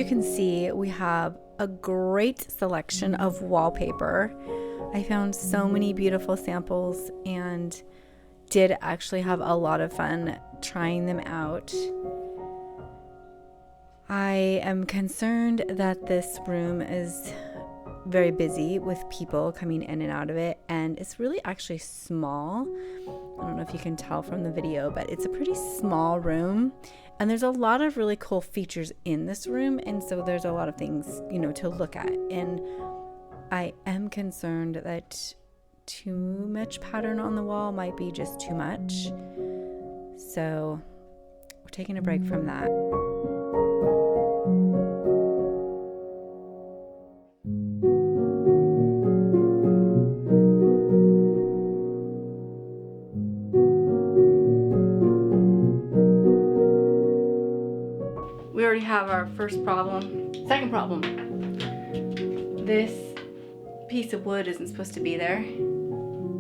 can see, we have a great selection of wallpaper. I found so many beautiful samples and did actually have a lot of fun trying them out. I am concerned that this room is very busy with people coming in and out of it, and it's really actually small. I don't know if you can tell from the video, but it's a pretty small room, and there's a lot of really cool features in this room, and so there's a lot of things, you know, to look at. And I am concerned that too much pattern on the wall might be just too much. So we're taking a break from that. We already have our first problem. Second problem. This piece of wood isn't supposed to be there.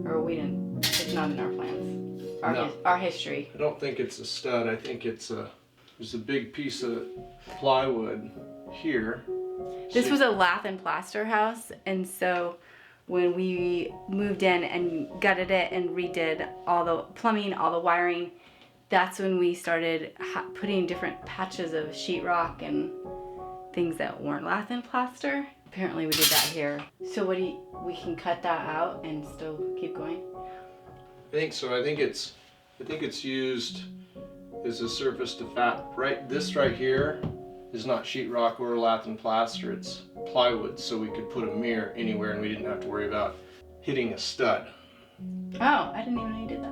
Or we didn't. It's not in our plans. Our history. I don't think it's a stud. I think it's there's a big piece of plywood here. This was a lath and plaster house, and so when we moved in and gutted it and redid all the plumbing, all the wiring, that's when we started putting different patches of sheetrock and things that weren't lath and plaster. Apparently we did that here. So we can cut that out and still keep going? I think so. I think it's used as a surface to this right here is not sheetrock or lath and plaster, it's plywood, so we could put a mirror anywhere and we didn't have to worry about hitting a stud. Oh, I didn't even know you did that.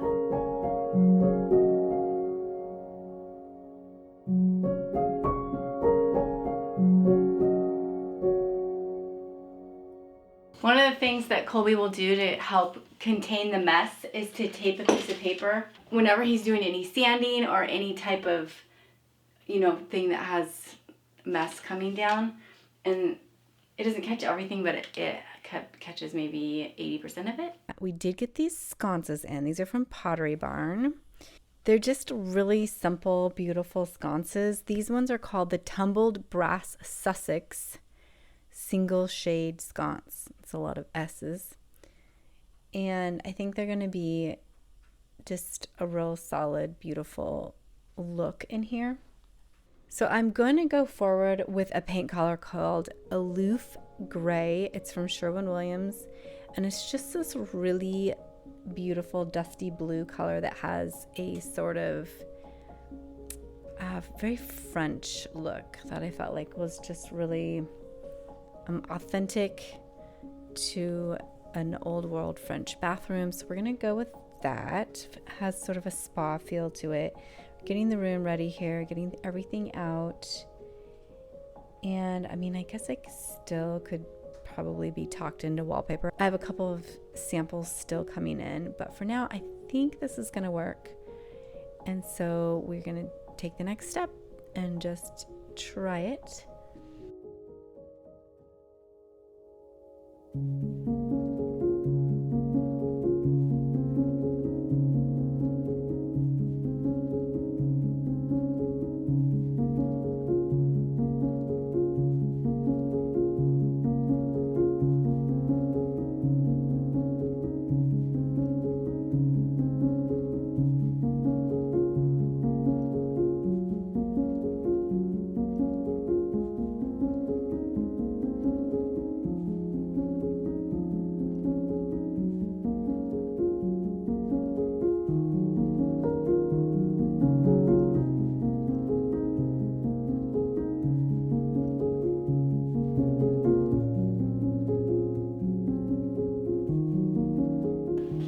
One of the things that Colby will do to help contain the mess is to tape a piece of paper whenever he's doing any sanding or any type of, you know, thing that has mess coming down. And it doesn't catch everything, but it catches maybe 80% of it. We did get these sconces in. These are from Pottery Barn. They're just really simple, beautiful sconces. These ones are called the Tumbled Brass Sussex Single Shade Sconce. It's a lot of S's. And I think they're going to be just a real solid, beautiful look in here. So I'm going to go forward with a paint color called Aloof Gray. It's from Sherwin-Williams, and it's just this really beautiful dusty blue color that has a sort of very French look that I felt like was just really authentic to an old world French bathroom. So we're gonna go with that. It has sort of a spa feel to it. Getting the room ready here, getting everything out. And I mean, I guess I still could probably be talked into wallpaper. I have a couple of samples still coming in, but for now I think this is gonna work. And so we're gonna take the next step and just try it.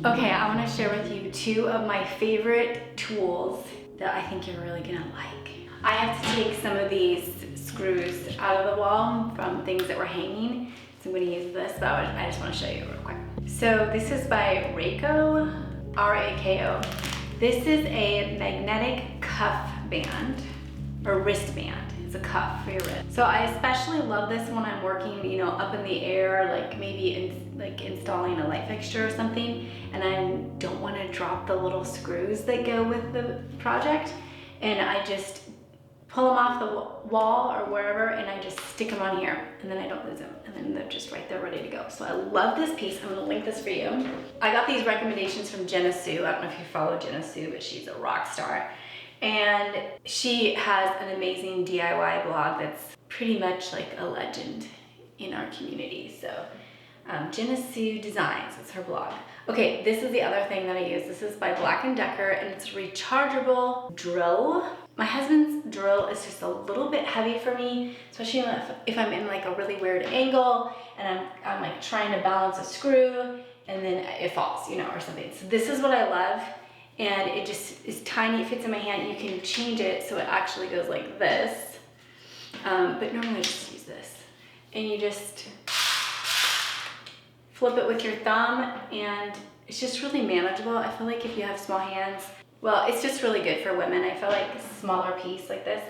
Okay, I want to share with you two of my favorite tools that I think you're really gonna like. I have to take some of these screws out of the wall from things that were hanging. So I'm gonna use this, but I just want to show you real quick. So this is by Rako, R-A-K-O. This is a magnetic cuff band, or wristband. It's a cuff for your wrist. So I especially love this when I'm working, you know, up in the air, like maybe installing a light fixture or something, and I don't want to drop the little screws that go with the project, and I just pull them off the wall or wherever, and I just stick them on here, and then I don't lose them, and then they're just right there ready to go. So I love this piece. I'm gonna link this for you. I got these recommendations from Jenna Sue. I don't know if you follow Jenna Sue, but she's a rock star. And she has an amazing DIY blog that's pretty much like a legend in our community. So Jenna Sue Designs, that's her blog. Okay, this is the other thing that I use. This is by Black & Decker, and it's a rechargeable drill. My husband's drill is just a little bit heavy for me, especially if I'm in like a really weird angle and I'm like trying to balance a screw and then it falls, you know, or something. So this is what I love, and it just is tiny, it fits in my hand. You can change it so it actually goes like this, but normally I just use this. And you just flip it with your thumb, and it's just really manageable. I feel like if you have small hands, well, it's just really good for women. I feel like a smaller piece like this.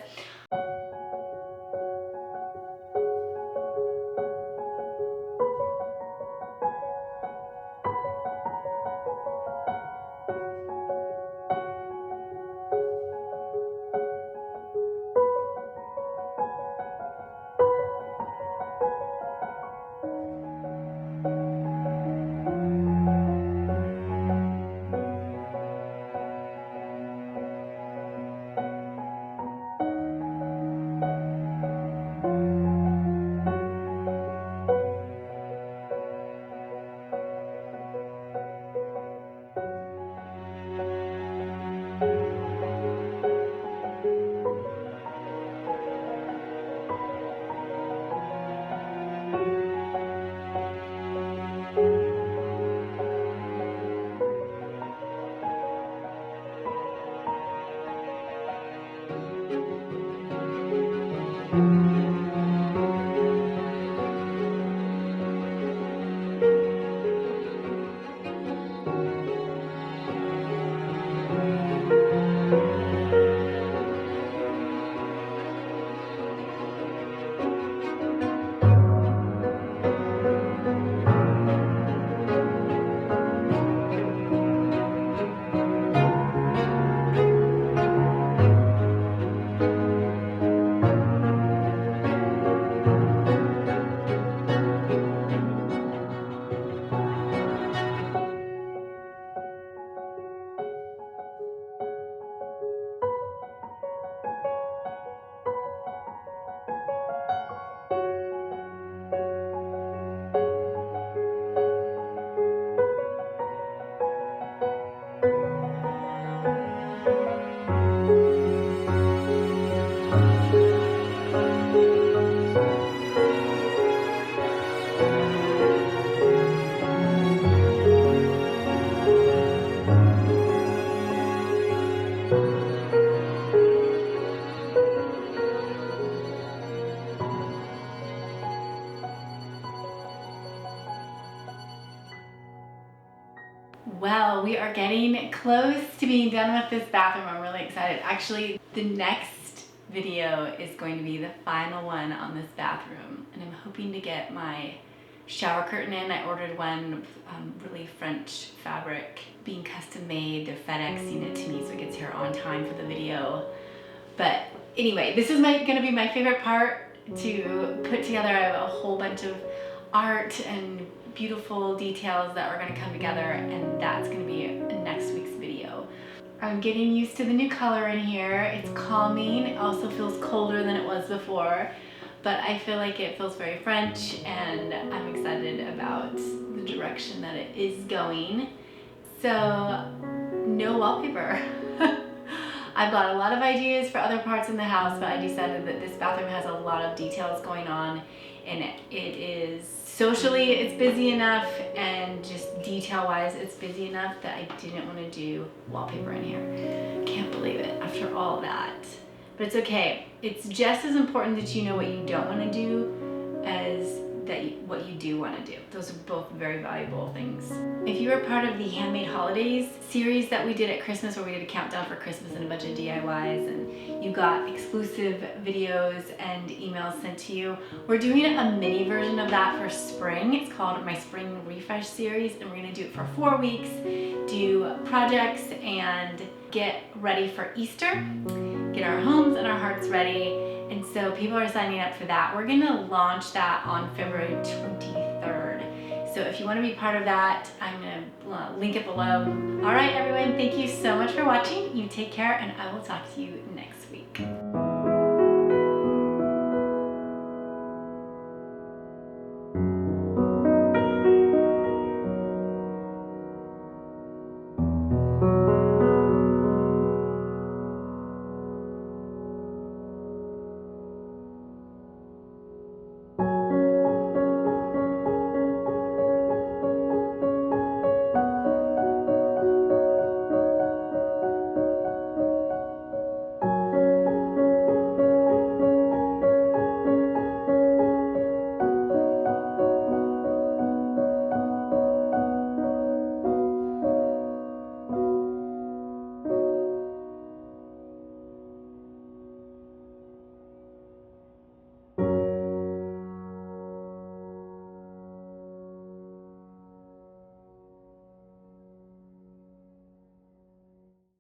Well, we are getting close to being done with this bathroom. I'm really excited. Actually, the next video is going to be the final one on this bathroom, and I'm hoping to get my shower curtain in. I ordered one, really French fabric, being custom made. They're FedExing it to me so it gets here on time for the video. But anyway, this is gonna be my favorite part to put together. I have a whole bunch of art and beautiful details that are gonna come together, and that's gonna be next week's video. I'm getting used to the new color in here. It's calming. It also feels colder than it was before, but I feel like it feels very French, and I'm excited about the direction that it is going. So, no wallpaper. I've got a lot of ideas for other parts in the house, but I decided that this bathroom has a lot of details going on, and it is socially it's busy enough, and just detail-wise it's busy enough that I didn't want to do wallpaper in here. Can't believe it after all that. But it's okay. It's just as important that you know what you don't want to do as what you do want to do. Those are both very valuable things. If you were part of the Handmade Holidays series that we did at Christmas, where we did a countdown for Christmas and a bunch of DIYs, and you got exclusive videos and emails sent to you, we're doing a mini version of that for spring. It's called my Spring Refresh series, and we're going to do it for 4 weeks, do projects and get ready for Easter. get our homes and our hearts ready. And so people are signing up for that. We're gonna launch that on February 23rd. So if you wanna be part of that, I'm gonna link it below. All right, everyone, thank you so much for watching. You take care, and I will talk to you next week.